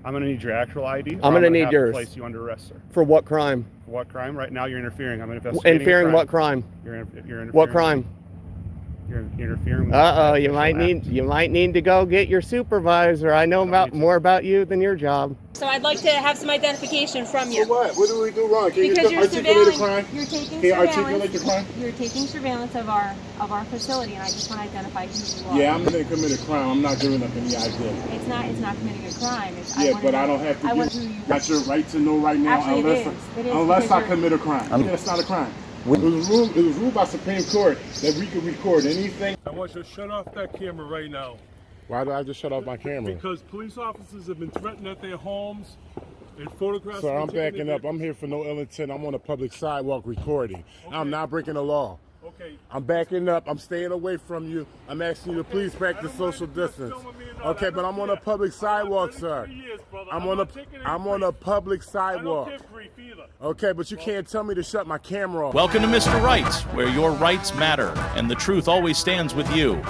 I'm going to need your actual ID. I'm going to need yours. Place you under arrest, sir. For what crime? For what crime? Right now, you're interfering. I'm investigating. Interfering what crime? You're interfering. What crime? You're interfering. You might need to go get your supervisor. I know more about you than your job. So I'd like to have some identification from you. For what? What do we do wrong? Can because you articulate a crime? You're taking Can you articulate the crime? You're taking surveillance of our facility, and I just want to identify who you are. Yeah, I'm going to commit a crime. I'm not giving up any idea. It's not committing a crime. I don't have to give that's your right to know right now. Actually, unless I commit a crime. That's not a crime. It was ruled by Supreme Court that we could record anything. I want you to shut off that camera right now. Why do I just shut off my camera? Because police officers have been threatened at their homes and photographs. Sir, I'm backing up. I'm here for no ill intent. I'm on a public sidewalk recording. Okay. I'm not breaking the law. Okay. I'm backing up. I'm staying away from you. I'm asking you to please practice social distance. Okay, but I'm on a public sidewalk, sir. I'm on a public sidewalk. Okay, but you can't tell me to shut my camera off. Welcome to Mr. Rights, where your rights matter and the truth always stands with you.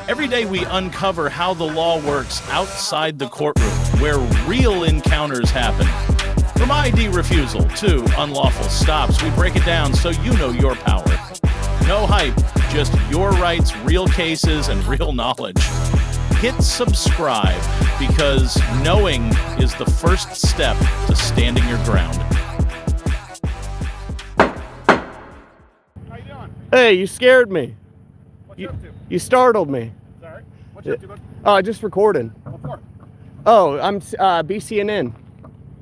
Every day we uncover how the law works outside the courtroom, where real encounters happen. From ID refusal to unlawful stops, we break it down so you know your power. No hype, just your rights, real cases, and real knowledge. Hit subscribe, because knowing is the first step to standing your ground. How you doing? Hey, you scared me. What you up to? You startled me. Sorry. What you up to, bud? Just recording. What for? Oh, I'm BCNN.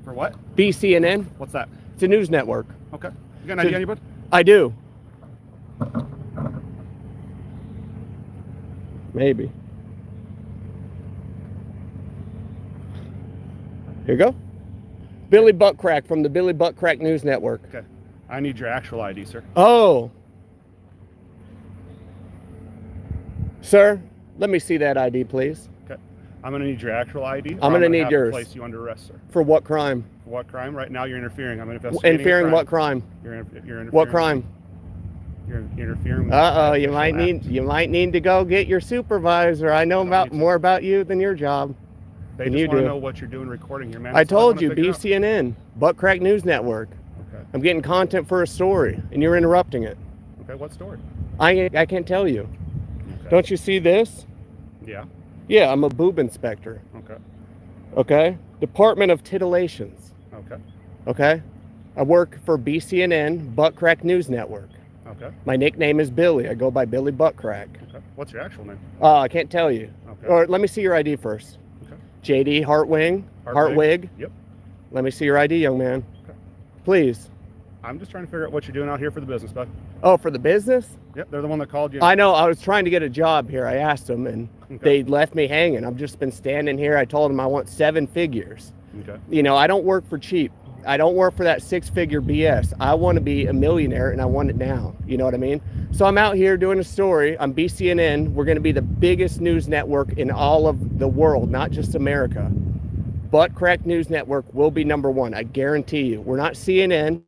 For what? BCNN. What's that? It's a news network. Okay. You got an ID on you, bud? I do. Maybe. Here you go. Billy Buttcrack from the Billy Buttcrack News Network. Okay. I need your actual ID, sir. Oh. Sir, let me see that ID, please. Okay. I'm going to need your actual ID. I'm going to need yours. Place you under arrest, sir. For what crime? For what crime? Right now, you're interfering. I'm investigating. Interfering what crime? You're interfering. What crime? You're interfering. You might need to go get your supervisor. I know more about you than your job. They just want to know what you're doing recording here, man. I told you, BCNN, Buttcrack News Network. Okay. I'm getting content for a story, and you're interrupting it. Okay, what story? I can't tell you. Okay. Don't you see this? Yeah. Yeah, I'm a boob inspector. Okay. Okay? Department of Titillations. Okay. Okay? I work for BCNN, Buttcrack News Network. Okay. My nickname is Billy. I go by Billy Buttcrack. Okay. What's your actual name? I can't tell you. Okay. Or let me see your ID first. Okay. JD Hartwig. Yep. Let me see your ID, young man. Okay. Please. I'm just trying to figure out what you're doing out here for the business, bud. Oh, for the business? Yep, they're the one that called you. I know. I was trying to get a job here. I asked them, and they left me hanging. I've just been standing here. I told them I want 7 figures. Okay. You know, I don't work for cheap. I don't work for that 6-figure BS. I want to be a millionaire, and I want it now. You know what I mean? So I'm out here doing a story. I'm BCNN. We're going to be the biggest news network in all of the world, not just America. Buttcrack News Network will be #1. I guarantee you. We're not CNN.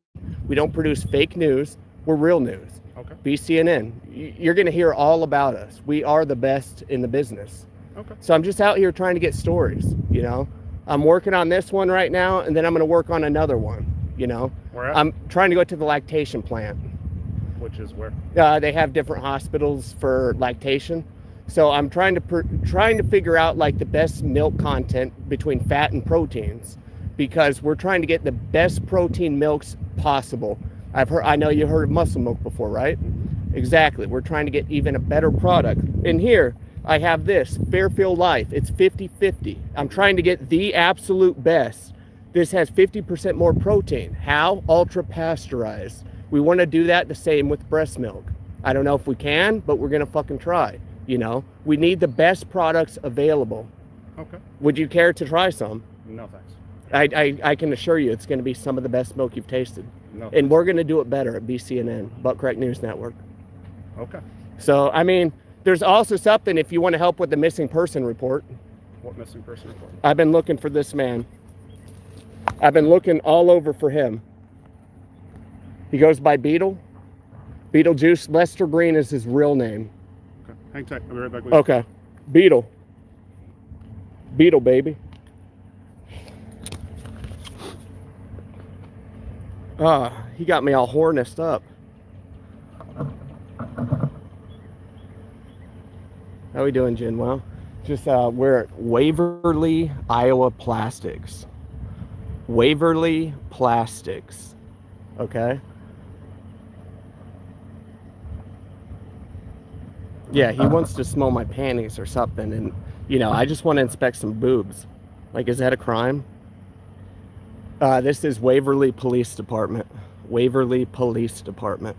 We don't produce fake news. We're real news. Okay. BCNN. You're going to hear all about us. We are the best in the business. Okay. So I'm just out here trying to get stories, you know. I'm working on this one right now, and then I'm going to work on another one, you know. Where at? I'm trying to go to the lactation plant. Which is where? They have different hospitals for lactation. So I'm trying to figure out like the best milk content between fat and proteins, because we're trying to get the best protein milks possible. I know you heard of muscle milk before, right? Exactly. We're trying to get even a better product. And here I have this Fairfield Life. It's 50-50. I'm trying to get the absolute best. This has 50% more protein. How? Ultra pasteurized. We want to do that the same with breast milk. I don't know if we can, but we're going to fucking try. You know, we need the best products available. Okay. Would you care to try some? No, thanks. I can assure you it's going to be some of the best milk you've tasted. No. And we're going to do it better at BCNN, Buttcrack News Network. Okay. So, I mean, there's also something if you want to help with the missing person report. What missing person report? I've been looking for this man. I've been looking all over for him. He goes by Beetle. Beetlejuice. Lester Green is his real name. Okay. Hang tight. I'll be right back with you. Okay. Beetle. Beetle, baby. He got me all horned up. How we doing, Jen? Well, just we're at Waverly, Iowa Plastics. Waverly Plastics. Okay. Yeah, he wants to smell my panties or something, and you know, I just want to inspect some boobs. Like, is that a crime? This is Waverly Police Department. Waverly Police Department.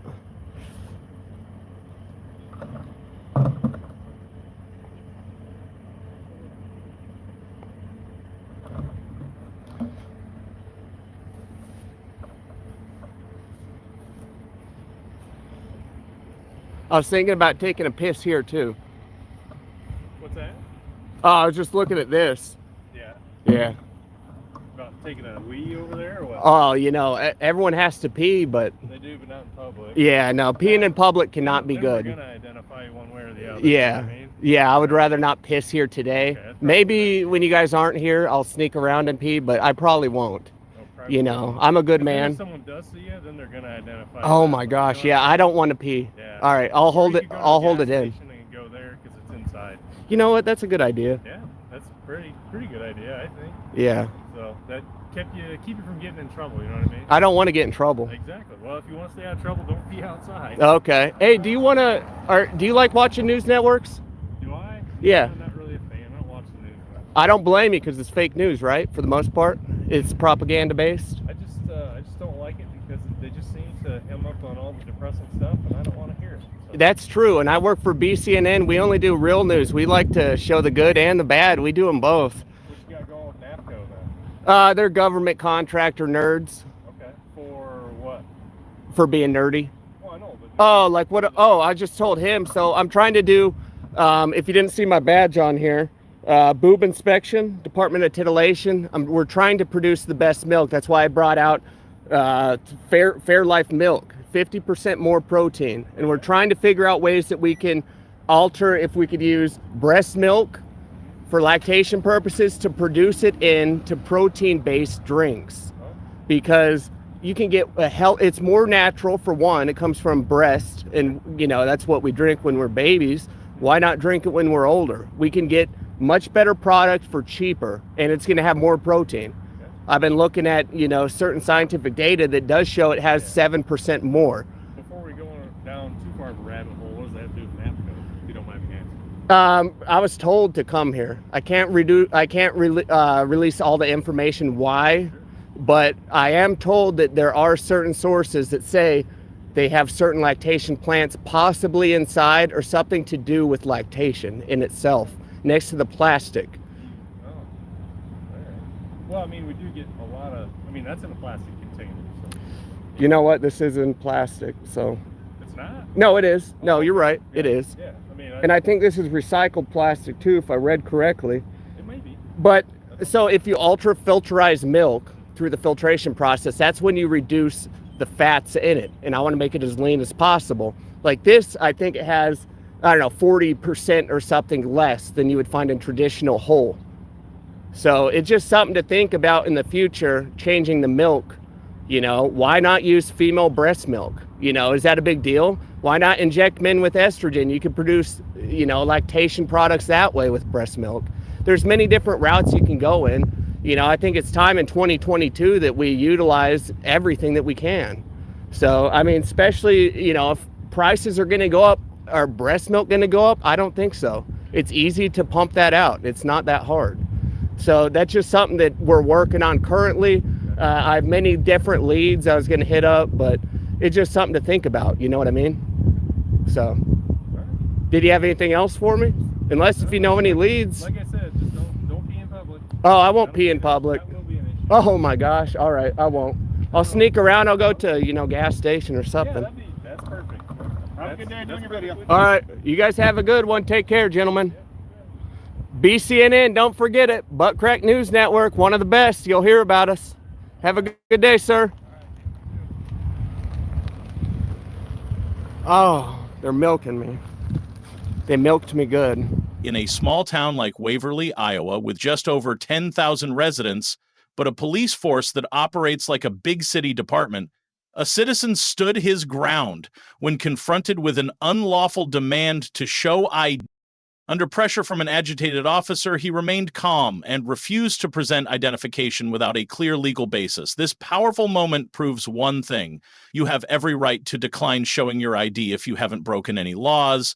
I was thinking about taking a piss here too. What's that? I was just looking at this. Yeah. Yeah. About taking a wee over there or what? Oh, you know, everyone has to pee, but They do, but not in public. yeah, no, peeing in public cannot be Then good. We're gonna identify you one way or the other. Yeah. You know what I mean? Yeah, I would rather not piss here today. Okay, that's Maybe when you guys aren't here, I'll sneak around and pee, but I probably won't. No, probably You know, I'm a good But then man. If someone does see you, then they're gonna identify. Oh you. my You gosh, know yeah, what I I don't want to pee. mean? Yeah. All right, I'll Or hold you it. could go to I'll the hold it gas in. station and go there because it's inside. You know what? That's a good idea. Yeah, that's pretty good idea, I think. Yeah, So that keep you from getting in trouble. You know what I mean? I don't want to get in trouble. Exactly. Well, if you want to stay out of trouble, don't be outside. Okay. Hey, do you want to? Or do you like watching news networks? Do I? Yeah. I'm not really a fan. I don't watch the news. I don't blame you because it's fake news, right? For the most part, it's propaganda based. I just don't like it because they just seem to hem up on all the depressing stuff, and I don't want to hear it. So. That's true, and I work for BCNN. We only do real news. We like to show the good and the bad. We do them both. What you got going with NAPCO then? They're government contractor nerds Okay. For what? for being nerdy. Well, I know, but Oh, like what? Oh, I just told him. So I'm trying to do, if you didn't see my badge on here, boob inspection, Department of Titillation. We're trying to produce the best milk. That's why I brought out Fair Life milk, 50% more protein. And we're trying to figure out ways that we can alter, if we could use breast milk for lactation purposes to produce it into protein-based drinks. Because you can get it's more natural for one. It comes from breast, and you know that's what we drink when we're babies. Why not drink it when we're older? We can get much better product for cheaper, and it's going to have more protein. I've been looking at, you know, certain scientific data that does show it has 7% more. before we go down too far of a rabbit hole, what does that have to do with NAPCO? If you don't mind me asking. I was told to come here. I can't release all the information why, but I am told that there are certain sources that say they have certain lactation plants possibly inside or something to do with lactation in itself next to the plastic. Oh, all right. Well, I mean, we do get a lot of. I mean, that's in a plastic container. So. You know what? This isn't plastic, so. It's not. No, it is. No, you're right. Yeah. It is. Yeah. I mean, And I think this is recycled plastic too, if I read correctly. it may be. But so if you ultra filterize milk through the filtration process, that's when you reduce the fats in it. And I want to make it as lean as possible. Like this, I think it has, I don't know, 40% or something less than you would find in traditional whole. So it's just something to think about in the future, changing the milk. You know, why not use female breast milk? You know, is that a big deal? Why not inject men with estrogen? You can produce, you know, lactation products that way with breast milk. There's many different routes you can go in. You know, I think it's time in 2022 that we utilize everything that we can. So, I mean, especially, you know, if prices are going to go up, are breast milk going to go up? I don't think so. It's easy to pump that out. It's not that hard. So that's just something that we're working on currently. I have many different leads I was going to hit up, but it's just something to think about. You know what I mean? So, did you have anything else for me? Unless if you know any leads. Like I said, just don't pee in public. Oh, I won't pee in public. That will be an issue. Oh my gosh. All right, I won't. I'll sneak around. I'll go to, you know, gas station or Yeah, something. that's perfect. Have a good day doing your video. All right, you guys have a good one. Take care, gentlemen. BCNN, don't forget it. Butt Crack News Network, one of the best. You'll hear about us. Have a good day, sir. Oh, they're milking me. They milked me good. In a small town like Waverly, Iowa, with just over 10,000 residents, but a police force that operates like a big city department, A citizen stood his ground when confronted with an unlawful demand to show ID. Under pressure from an agitated officer, he remained calm and refused to present identification without a clear legal basis. This powerful moment proves one thing: you have every right to decline showing your ID if you haven't broken any laws.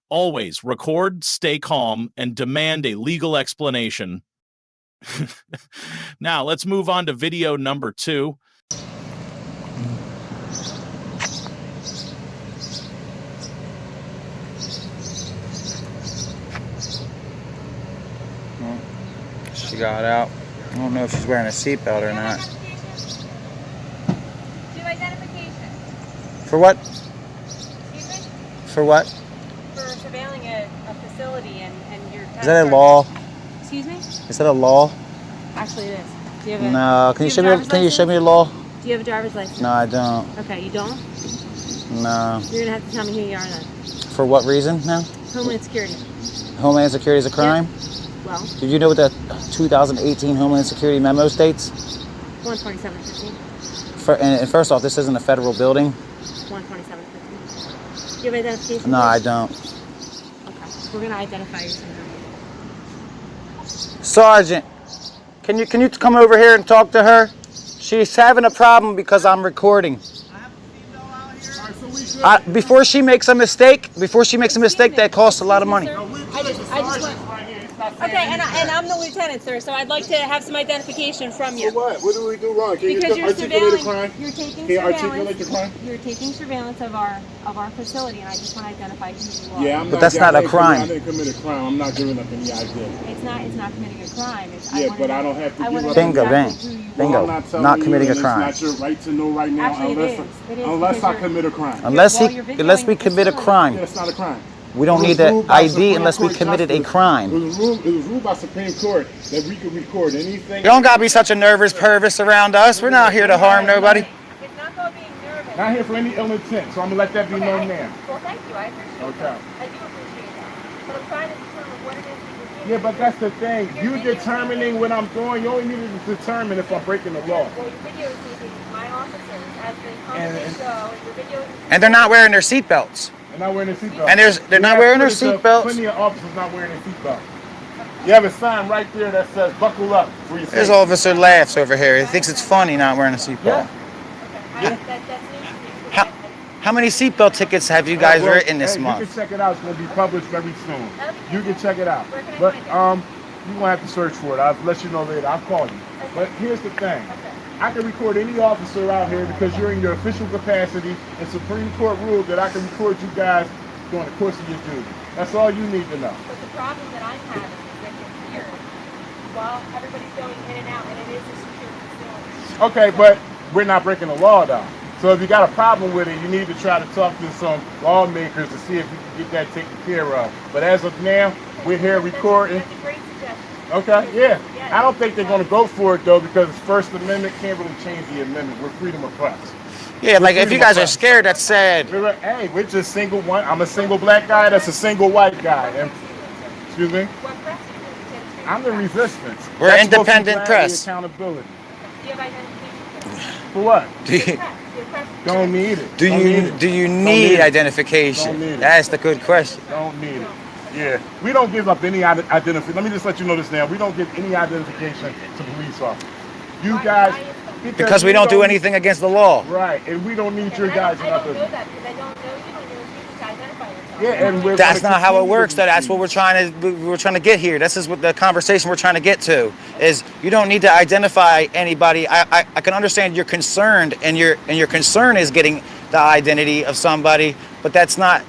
Always record, stay calm, and demand a legal explanation. Now, let's move on to video number 2. She got out. I don't know if she's wearing a seatbelt or not. Do identification. For what? Excuse me? For what? For surveilling a facility and your. Is that a law? Excuse me? Is that a law? Actually, it is. Do you have a? No. Can you show me? Can you show me the law? Do you have a driver's license? No, I don't. Okay, you don't? No. You're gonna have to tell me who you are then. For what reason now? Homeland Security. Homeland Security is a crime? Well, Did you know what the 2018 Homeland Security memo states? 127.15. And first off, this isn't a federal building. 127.15. Do you have identification? No, I please? don't. Okay, we're gonna identify you somehow. Sergeant, can you come over here and talk to her? She's having a problem because I'm recording. Before she makes a mistake, that costs a lot of money. I just want. Okay, and I'm the lieutenant, sir. So I'd like to have some identification from you. For what? What do we do wrong? Can Because you you're articulate a surveilling. crime? You're taking Can you articulate the crime? surveillance. You're taking surveillance of our facility, and I just want to identify who you are. Yeah, I'm But that's not a crime. I didn't commit a crime. I'm not giving up any idea. It's not committing a crime. It's, Yeah, but I don't have to give up. Bingo, bang. Well, Bingo. I'm not telling Not you, committing a and crime. It's not your right to know right now Actually, unless it is unless I because commit a crime. Unless While you're we videoing commit a the crime. Yeah, it's not a crime. We don't It was need the ruled by ID Supreme unless we Court committed a justice. crime. It was ruled by Supreme Court that we could record anything. You don't gotta be such a nervous pervis around us. We're not here to harm nobody. It's not about being nervous. Not here for any ill intent, so I'm gonna let that be known now. Well, thank you. I appreciate Okay. that. I do appreciate that. But I'm trying to determine what it is that you're doing. Yeah, but that's the thing. You determining what I'm doing, you only need to determine if I'm breaking the law. Well, your video is taking my officers as they come And- to the show. Your video is And they're not wearing their seatbelts. They're not wearing a seatbelt. And they're not wearing their seatbelts. Plenty of officers not wearing a seatbelt. You have a sign right there that says "Buckle up" for your There's safety. Officer Laughs over here. He thinks it's funny not wearing a seatbelt. Yeah. that's news to me. How many seatbelt tickets have you guys Well, written this hey, month? You can check it out. It's going to be published very soon. You can check it out. Where can I But find it? you won't have to search for it. I'll let you know later. I'll call you. But here's the thing. I can record any officer out here because you're in your official capacity, and Supreme Court ruled that I can record you guys during the course of your duty. That's all you need to know. But the problem that I'm having is that you're here while everybody's going in and out, and it is a secure facility. Okay, but we're not breaking the law, though. So if you got a problem with it, you need to try to talk to some lawmakers to see if you can get that taken care of. But as of now, we're here recording. That's a great suggestion. Okay, yeah. I don't think they're going to go for it, though, because First Amendment can't really change the amendment. We're freedom of press. Yeah, like if you guys are scared, that's sad. Hey, we're just single one. I'm a single black guy. That's a single white guy. And excuse me. What press are you? I'm the resistance. We're That's supposed to be independent clarity, press. Accountability. Do you have identification? For what? Do you, Press. Your press. Don't need it. do Don't need you it. do you Don't need need it. identification? Don't need it. That's the good question. Don't need it. Yeah, we don't give up any identification. Let me just let you know this now. We don't give any identification to police officers. You guys, Because we don't do anything against the law. Right, and we don't need your And guys' I don't know nothing. that because I don't know you, and you're refusing to identify yourself. Yeah, and we're That's gonna not how it continue to works. Though. That's what refuse. we're trying to get here. This is what the conversation we're trying to get to. Is you don't need to identify anybody. I can understand you're concerned, and your concern is getting the identity of somebody, but that's not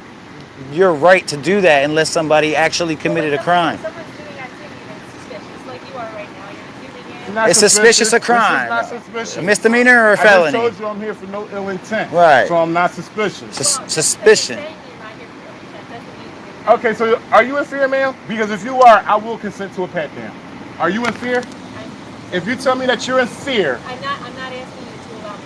your right to do that unless somebody actually committed a crime. Someone's doing activity that's suspicious, like you are right now. You're refusing it. It's not It's suspicious of This crime. is not suspicious. A misdemeanor or a I just felony? told you I'm here for no ill intent. Right. So I'm not suspicious. Suspicion. Saying you're not here for ill intent doesn't mean you're Okay, so are you in fear, ma'am? Because if you are, I will consent to a pat down. Are you in fear? If you tell me that you're in fear, I'm not asking you to allow me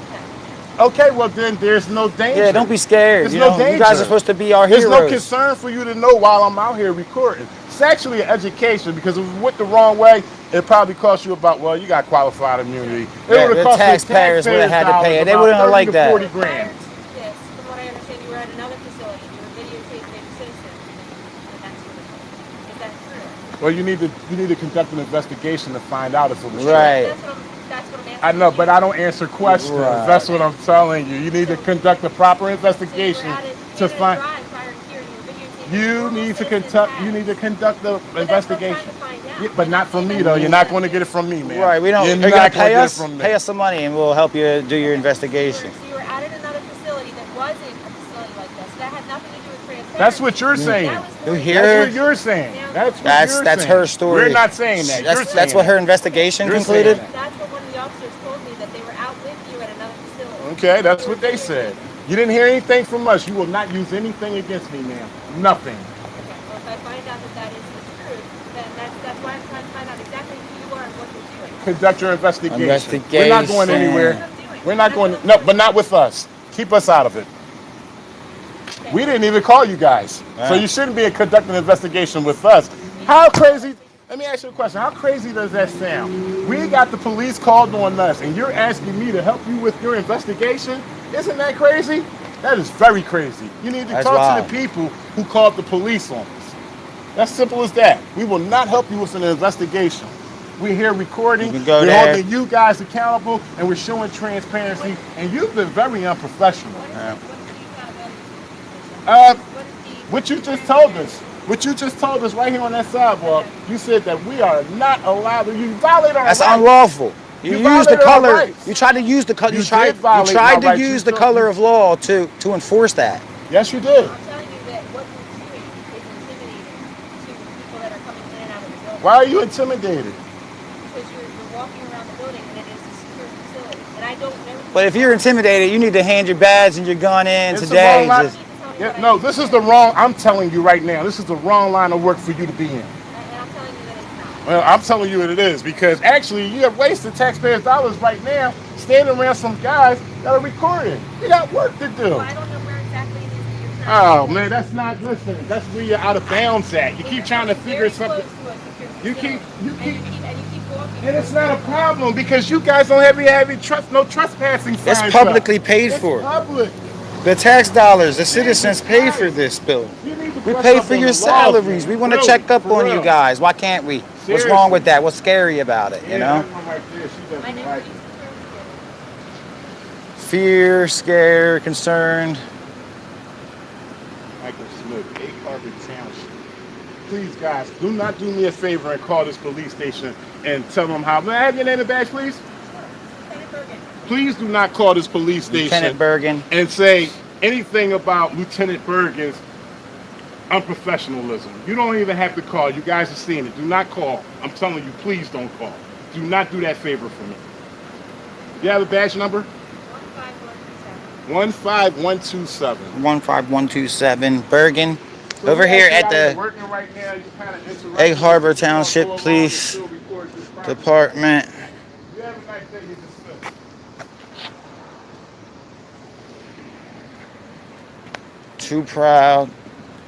to. okay, well then there's no danger. Yeah, don't be scared. There's You no know, danger. you guys are supposed to be our There's heroes. no concern for you to know while I'm out here recording. It's actually an education because if we went the wrong way, It probably cost you about, well, you got qualified immunity. It Yeah, would've the cost taxpayers would have had to pay it. They about wouldn't have 30 liked to that. 40 Prior grand. to this, from what I understand, you were at another facility. You were videotaping a citizen, and that's what it was. Is that true? Well, you need to conduct an investigation to find out if it was Right. That's what I'm asking. true. I know, you. but I don't answer questions. Right. That's what I'm telling you. You need to conduct a proper investigation to find. You need to conduct the investigation. Yeah, but not from me though. You're not going to get it from me, man. Right, we don't. You're You're not gonna going to get it from me. pay us some money, and we'll help you do your investigation. So you were out at another facility that wasn't a facility like this. That had nothing to do with transparency. That's what you're saying. That was You more- hear? That's what you're saying. That's her story. We're not saying that. That's what her investigation You're concluded. saying That's what one of the officers told me, that they were out with you at another facility. Okay, that's what they said. You didn't hear anything from us. You will not use anything against me, ma'am. Nothing. Okay, well, if I find out that that is the truth, then that's why I'm trying to find out exactly who you are and what you're doing. Conduct your investigation. We're not going Investigation. anywhere. We're not going. No, but not with us. Keep us out of it. We didn't even call you guys, so you shouldn't be conducting an investigation with us. How crazy? Let me ask you a question. How crazy does that sound? We got the police called on us, and you're asking me to help you with your investigation? Isn't that crazy? That is very crazy. You need to That's talk wild. to the people who called the police on us. That's simple as that. We will not help you with an investigation. We're here recording, You can go we're there. holding you guys accountable, and we're showing transparency, and you've been very unprofessional. What you just told us. What you just told us right here on that sidewalk, you said that we are not allowed to. You violate our That's rights. unlawful. You You use the violated our color. rights. You tried to use the color. You You tried. did violate You tried my to rights. use You the told color me. of law to enforce that. Yes, you did. I'm telling you that what you're doing is intimidating to people that are coming in and out of the building. Why are you intimidated? Because you're walking around the building and it is a secure facility. And I don't know. But if you're intimidated, you need to hand your badge and your gun in It's the today. wrong line. Just- Yeah, no, this is the wrong. I'm telling you right now, this is the wrong line of work for you to be in. And I'm telling you that it's not. Well, I'm telling you what it is, because actually you have wasted taxpayers' dollars right now standing around some guys that are recording. You got work to do. Well, I don't know where exactly it is that you're trying Oh man, that's not, listen, that's where you're out of bounds at. You keep trying to figure something. You keep walking. And it's not a problem because you guys don't have any no trespassing signs. It's publicly paid It's for. public. The tax dollars, the citizens pay for this bill. You need to We brush pay up for on your the laws, salaries. man. We want to Really, check up for on real. you guys. Why can't we? What's Seriously. wrong with that? What's scary about it? You Yeah, know? that one right there, she doesn't My name like is it. Fear, scared, concerned. Michael Smith, 8 Harvard Township. Please, guys, do not do me a favor and call this police station and tell them how. May I have your name and badge, please? Please do not call this police station Lieutenant Bergen. and say anything about Lieutenant Bergen's unprofessionalism. You don't even have to call. You guys are seeing it. Do not call. I'm telling you, please don't call. Do not do that favor for me. You have a badge number? 15127. 15127 Bergen. So Over you here actually at out here the working right now, you kinda interrupted Egg Harbor me. Township Go along Police and still record this property. Department. You have a nice day, you dismissed. Too proud.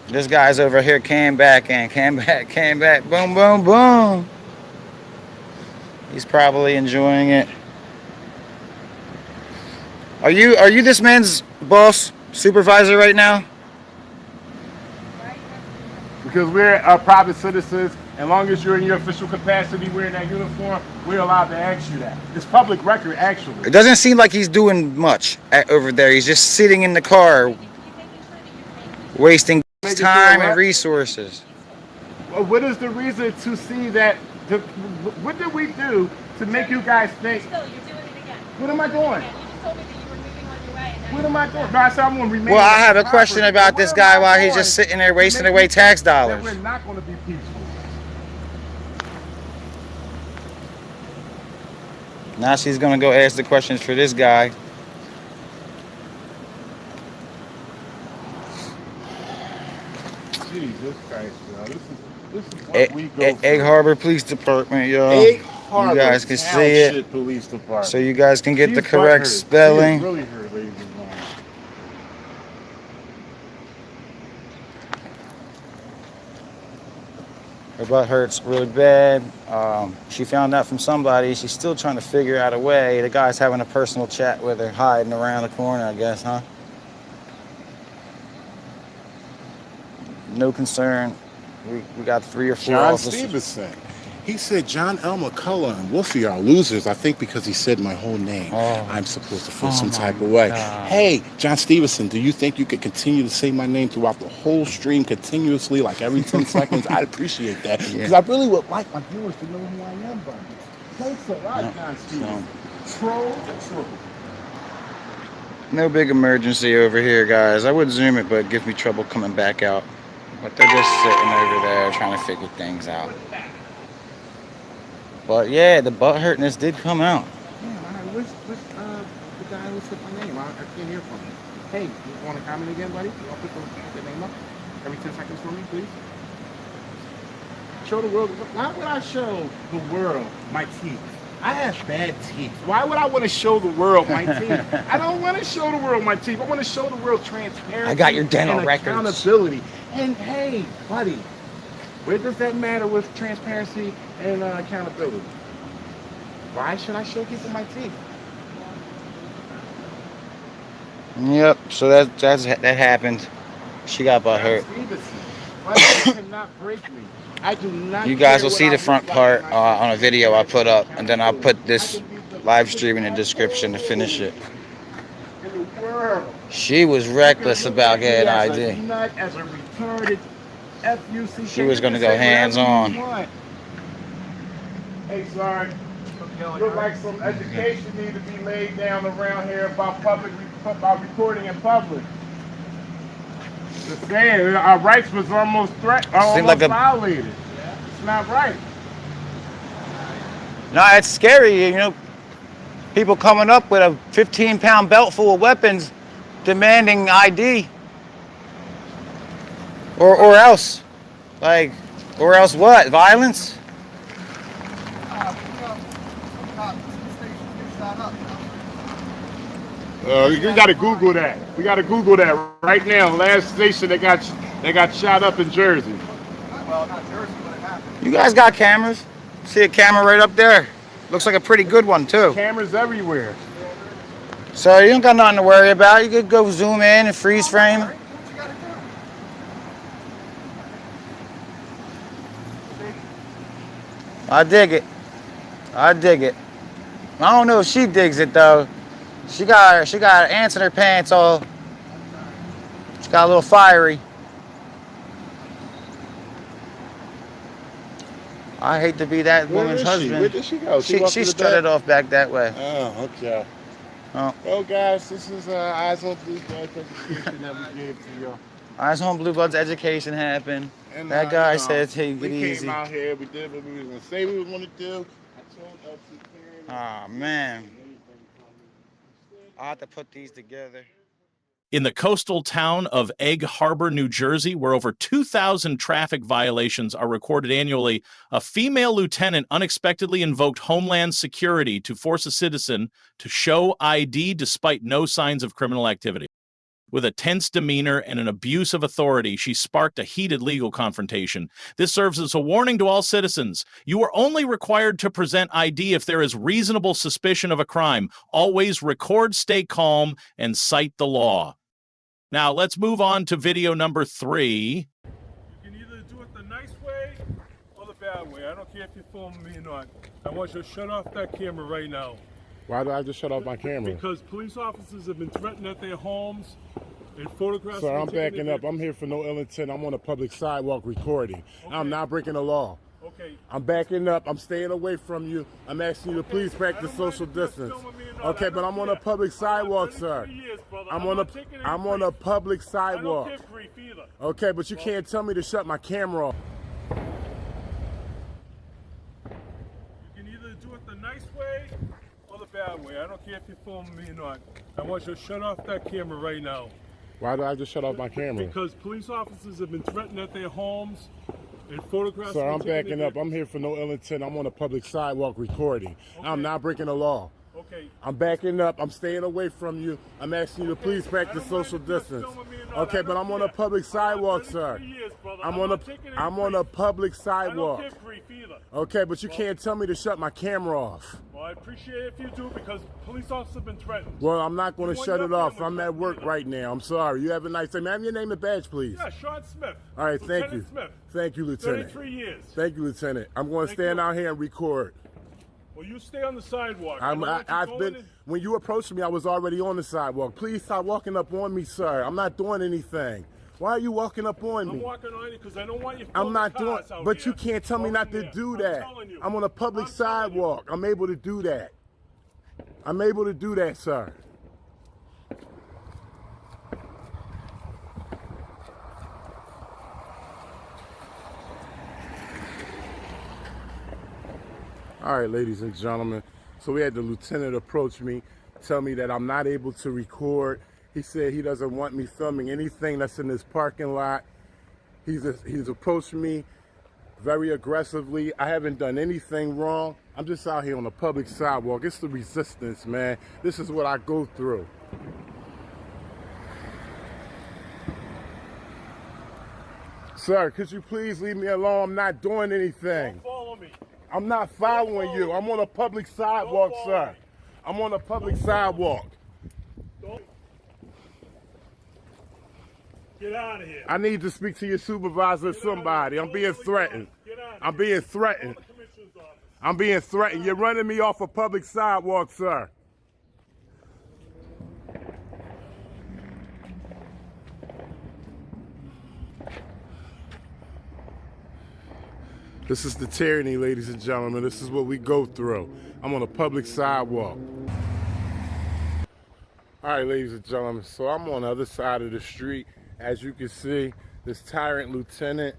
This guy's over here came back. Boom, boom, boom. He's probably enjoying it. Are you this man's boss, supervisor right now? Because we're private citizens, as long as you're in your official capacity wearing that uniform, we're allowed to ask you that. It's public record, actually. It doesn't seem like he's doing much over there. He's just sitting in the car, wasting time and resources. Well, what is the reason to see that? What did we do to make you guys think? Still, you're doing it again. What am I doing? You just told me that you were moving on your way. And now What am I doing? No, I said I'm going to remain. Well, I on have the a question property. about this What guy am I while he's doing just sitting there to wasting make away you tax think that dollars. We're not going to be peaceful. Now she's gonna go ask the questions for this guy. Jesus Christ, yo. This is what we go Egg through. Harbor Police Department, y'all. Egg Harbor You guys can see it. Township Police Department. So you guys can get the She's correct butthurt. She is spelling. really hurt, ladies and gentlemen. Her butt hurts really bad. She found out from somebody. She's still trying to figure out a way. The guy's having a personal chat with her, hiding around the corner, I guess, huh? No concern. We got 3 or 4 John officers. Stevenson. He said John L. McCullough and Wolfie are losers. I think because he said my whole name. Oh. I'm supposed to feel some type of way. God. Hey, John Stevenson, do you think you could continue to say my name throughout the whole stream continuously, like every 10 seconds? I'd appreciate that. Because I really would like my viewers to know who I am, buddy. Thanks a lot, John Stevenson. Troll to troll. No big emergency over here, guys. I would zoom it, but it gives me trouble coming back out. But they're just sitting over there trying to figure things out. But yeah, the butt hurtness did come out. Yeah, where's the guy who said my name? I can't hear from him. Hey, you want to comment again, buddy? You want to put the name up every 10 seconds for me, please? Show the world. Why would I show the world my teeth? I have bad teeth. Why would I want to show the world my teeth? I don't want to show the world my teeth. I want to show the world transparency. I got your dental and records. Accountability. And hey, buddy, where does that matter with transparency and accountability? Why should I show people my teeth? Yep. So that happened. She got butt hurt. My teeth cannot break me. I do not. You guys will see the front part on a video I put up, and then I'll put this live stream in the description to finish it. She was reckless about getting ID. She was going to go hands-on. Hey, sorry. Look like some education need to be laid down around here about recording in public. Just saying, our rights was almost violated. It's not right. No, it's scary, you know. People coming up with a 15-pound belt full of weapons, demanding ID, or else, or else what? Violence? You gotta Google that. We gotta Google that right now. Last station they got shot up in Jersey. Well, not Jersey, but it happened. You guys got cameras? See a camera right up there? Looks like a pretty good one too. Cameras everywhere. So you don't got nothing to worry about. You could go zoom in and freeze frame. I dig it. I dig it. I don't know if she digs it though. She got ants in her pants all. She got a little fiery. I hate to be that woman's husband. Where did she go? She strutted off back that way. Oh, okay. Oh. Well, guys, this is Eyes on Blue Blood presentation that we gave to y'all. Eyes on Blue Blood's education happened. And, that guy said, "Take it we easy." came out here. We did what we was gonna say we was gonna do. I told LT Karen. Oh man, I'll have to put these together. In the coastal town of Egg Harbor, New Jersey, where over 2,000 traffic violations are recorded annually, a female lieutenant unexpectedly invoked Homeland Security to force a citizen to show ID despite no signs of criminal activity. With a tense demeanor and an abuse of authority, she sparked a heated legal confrontation. This serves as a warning to all citizens. You are only required to present ID if there is reasonable suspicion of a crime. Always record, stay calm, and cite the law. Now, let's move on to video number 3. You can either do it the nice way or the bad way. I don't care if you're filming me or not. I want you to shut off that camera right now. Why do I just shut off my camera? Because police officers have been threatened at their homes and photographs. Sir, I'm backing up. I'm here for no ill intent. I'm on a public sidewalk recording. Okay. I'm not breaking the law. Okay. I'm backing up. I'm staying away from you. I'm asking you to please practice social distance. Okay, but I'm on a public sidewalk, sir. I'm on a public sidewalk. I don't care grief either. Okay, but you can't tell me to shut my camera off. You can either do it the nice way or the bad way. I don't care if you're filming me or not. I want you to shut off that camera right now. Why do I just shut off my camera? Because police officers have been threatened at their homes and photographs. Sir, I'm backing up. I'm here for no ill intent. I'm on a public sidewalk recording. Okay. I'm not breaking the law. Okay. Okay. I'm backing up. I'm staying away from you. I'm asking you to please practice social distance. Okay, but I'm on a public sidewalk, sir. I'm on a public sidewalk. I don't care grief either. Okay, but you can't tell me to shut my camera off. Well, I appreciate it if you do, because police officers have been threatened. Well, I'm not going to You want shut your it off. camera I'm at shut, work either. right now. I'm sorry. You have a nice day. May I have your name and badge, please? Yeah, Sean Smith. All right, thank you. Lieutenant Smith. Thank you, Lieutenant. 33 years. Thank you, Lieutenant. I'm going to Thank stand you. out here and record. Well, you stay on the sidewalk. When you approached me, I was already on the sidewalk. Please stop walking up on me, sir. I'm not doing anything. Why are you walking up on me? I'm walking on you because I don't want you. I'm not doing, cars out but here. you can't tell me not to There. do I'm that. telling you. I'm on a public I'm telling you. sidewalk. I'm able to do that. I'm able to do that, sir. All right, ladies and gentlemen. So we had the lieutenant approach me, tell me that I'm not able to record. He said he doesn't want me filming anything that's in this parking lot. He's approached me very aggressively. I haven't done anything wrong. I'm just out here on a public sidewalk. It's the resistance, man. This is what I go through. Sir, could you please leave me alone? I'm not doing anything. Don't follow me. I'm not following you. I'm on a public sidewalk, Don't sir. follow me. I'm on a public Don't follow me. sidewalk. Don't. Get out of here. I need to speak to your supervisor or somebody. I'm being threatened. Get out of I'm here. being threatened. Call the commissioner's office. I'm being threatened. You're running me off a public sidewalk, sir. This is the tyranny, ladies and gentlemen. This is what we go through. I'm on a public sidewalk. All right, ladies and gentlemen, so I'm on the other side of the street. As you can see, this tyrant lieutenant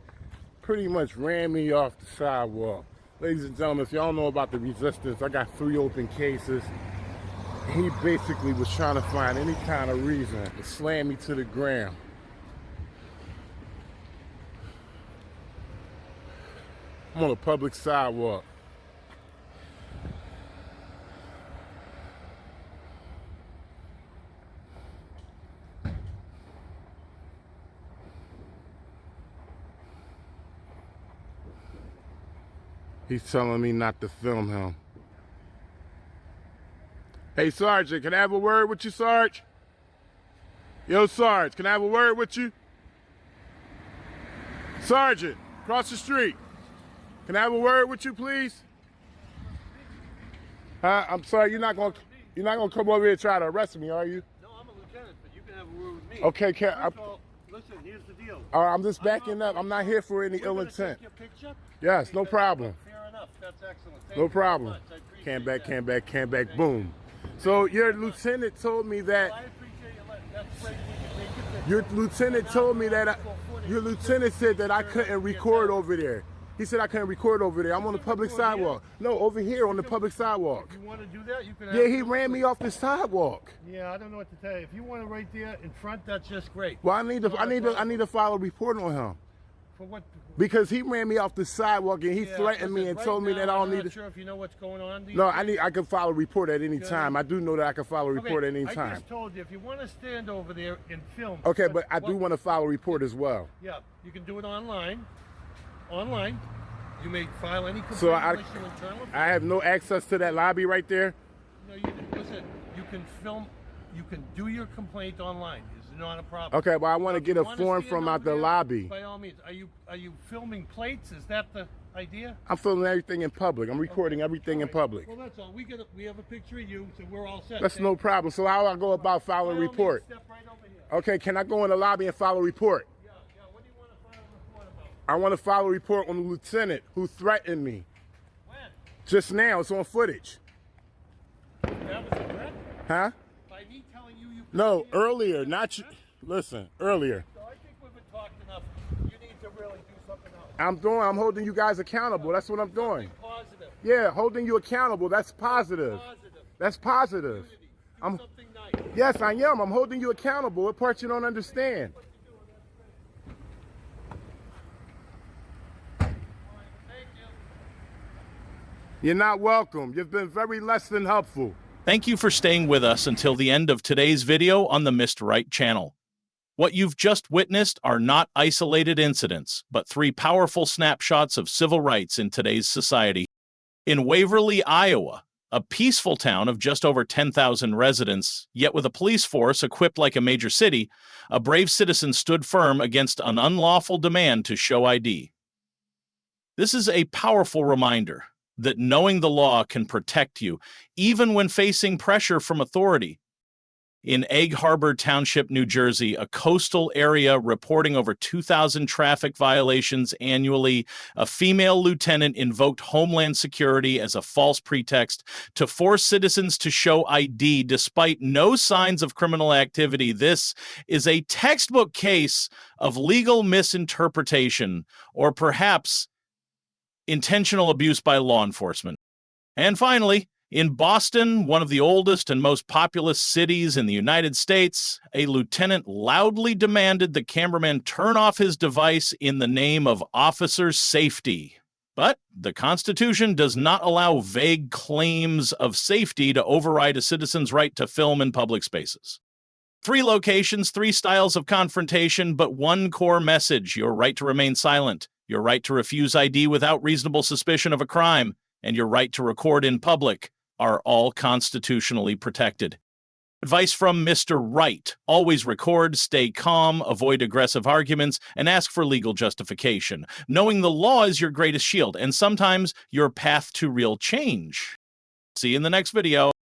pretty much ran me off the sidewalk. Ladies and gentlemen, if y'all know about the resistance, I got 3 open cases. He basically was trying to find any kind of reason to slam me to the ground. I'm on a public sidewalk. He's telling me not to film him. Hey, Sergeant, can I have a word with you, Sarge? Yo, Sarge, can I have a word with you? Sergeant, cross the street. Can I have a word with you, please? Huh? I'm sorry, you're not gonna come over here and try to arrest me, are you? No, I'm a lieutenant, but you can have a word with me. Okay, First of all, listen, here's the deal. I'm just backing up. I'm not here for any ill intent. Take your picture? Yes, no problem. Fair enough. That's excellent. Thank No you problem. very much. I appreciate Cam that. back, boom. So your lieutenant told me that. I appreciate you letting. That's great. We can take your picture. Your lieutenant told me that. Your lieutenant said that I couldn't record over there. He said I couldn't record over there. I'm on the public sidewalk. No, over here on the public sidewalk. If you want to do that, you can. Yeah, he ran me off the sidewalk. Yeah, I don't know what to tell you. If you want to right there in front, that's just great. Well, I need to file a report on him For what? because he ran me off the sidewalk and he Yeah, threatened me listen, and right told me now, that I don't I'm need not to. sure if you know what's going on. No, I can file a report at any Yeah. time. I do know that I can file a report at any I time. just told you if you want to stand over there and film. Okay, but I do want to file a report as well. Yeah, you can do it online. Online, you may file any complaint So I unless you internal. have no access to that lobby right there. No, you listen. You can film. You can do your complaint online. It's not a problem. Okay, but I want to If get you a wanna form stand from over out the there, lobby. By all means, are you filming plates? Is that the idea? I'm filming everything in public. I'm recording everything in public. Well, that's all. We have a picture of you, so we're all set. That's Thank no you. problem. So how do I go about By filing a all means, report? Step right over here. Okay, can I go in the lobby and file a report? Yeah. What do you want to file a report about? I want to file a report on the lieutenant who threatened me When? just now. It's on footage. That was a threat? Huh? By me telling you you. No, earlier, not you. Listen, earlier. So I think we've been talking enough. You need to really do something else. I'm holding you guys accountable. That's what I'm doing. Positive. Yeah, holding you accountable. That's positive. Positive. That's positive. Unity. Do I'm- something nice. Yes, I am. I'm holding you accountable. What part you don't understand? Thank you. You're not welcome. You've been very less than helpful. Thank you for staying with us until the end of today's video on the Mr. Right channel. What you've just witnessed are not isolated incidents, but 3 powerful snapshots of civil rights in today's society. In Waverly, Iowa, a peaceful town of just over 10,000 residents, yet with a police force equipped like a major city, a brave citizen stood firm against an unlawful demand to show ID. This is a powerful reminder that knowing the law can protect you, even when facing pressure from authority. In Egg Harbor Township, New Jersey, a coastal area reporting over 2,000 traffic violations annually, a female lieutenant invoked Homeland Security as a false pretext to force citizens to show ID despite no signs of criminal activity. This is a textbook case of legal misinterpretation, or perhaps intentional abuse by law enforcement. And finally, in Boston, one of the oldest and most populous cities in the United States, a lieutenant loudly demanded the cameraman turn off his device in the name of officer safety. But the Constitution does not allow vague claims of safety to override a citizen's right to film in public spaces. 3 locations, 3 styles of confrontation, but one core message: your right to remain silent, your right to refuse ID without reasonable suspicion of a crime, and your right to record in public are all constitutionally protected. Advice from Mr. Right: always record, stay calm, avoid aggressive arguments, and ask for legal justification. Knowing the law is your greatest shield, and sometimes your path to real change. See you in the next video.